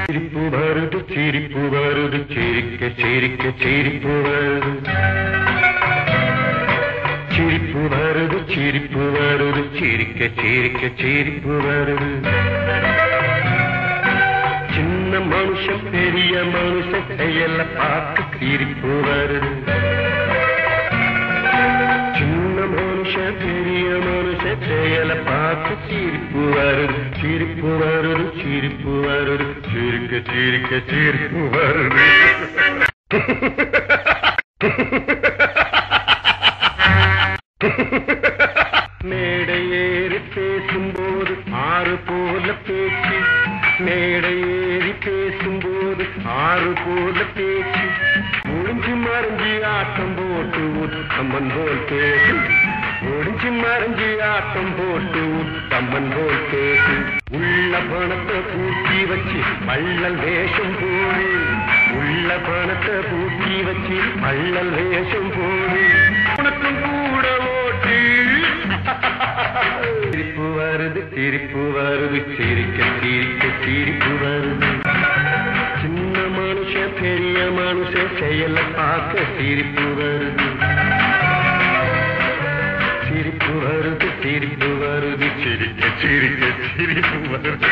சிரிப்பு வருது சிரிப்பு வருது சிரிக்க சிரிக்க சிரிப்பு வருது சிரிப்பு வருது சிரிப்பு வருது சிரிக்க சிரிக்க சிரிப்பு வருது சின்ன மனுஷன் பெரிய மனுஷன் செயல பார்த்து சிரிப்பு வருது சின்ன மனுஷன் பெரிய மனுஷன் செயல பார்த்து சிரிப்பு வருது சிரிப்பு வருது சிரிப்பு வருது சிரிக்க சிரிக்க சிரிப்பு வருது மேடை ஏறி பேசும்போது ஆறு போல பேச்சு மேடை ஏறி பேசும்போது ஆறு போல பேச்சு முடிஞ்சு மறைஞ்சி ஆட்டம் போட்டு உத்தம்மன் போல் பேசு முடிஞ்சு மறைஞ்சி ஆட்டம் போட்டு உத்தம்மன் போல் பேசு உள்ள பணத்தை பூட்டி வச்சு பள்ளல் வேஷம் போடு உள்ள பணத்தை பூட்டி வச்சு பள்ளல் வேஷம் போடு உனக்கும் கூட ஓட்டு சிரிப்பு வருது சிரிப்பு வருது சிரிக்க சிரிக்க சிரிப்பு வருது சின்ன மனுஷன் பெரிய மனுஷன் செயல பார்க்க சிரிப்பு வருது சிரிப்பு வருது சிரிப்பு வருது சிரிக்க சிரிக்க சிரிப்பு வருது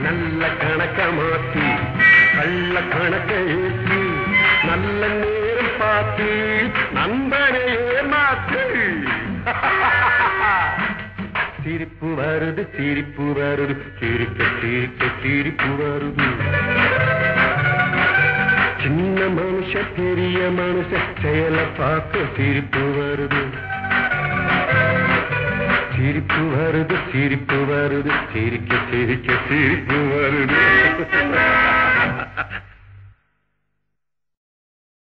நல்ல கணக்க மாத்தி கள்ள கணக்க ஏற்றி நல்ல நேரம் பார்த்து நண்பனையே மாத்து சிரிப்பு வருது சிரிப்பு வருது சிரிக்க சிரிக்க சிரிப்பு வருது சின்ன மனுஷன் பெரிய மனுஷன் செயல பார்க்க சிரிப்பு வருது சிரிப்பு வருது சிரிப்பு வருது சிரிக்க சிரிக்க சிரிப்பு வருது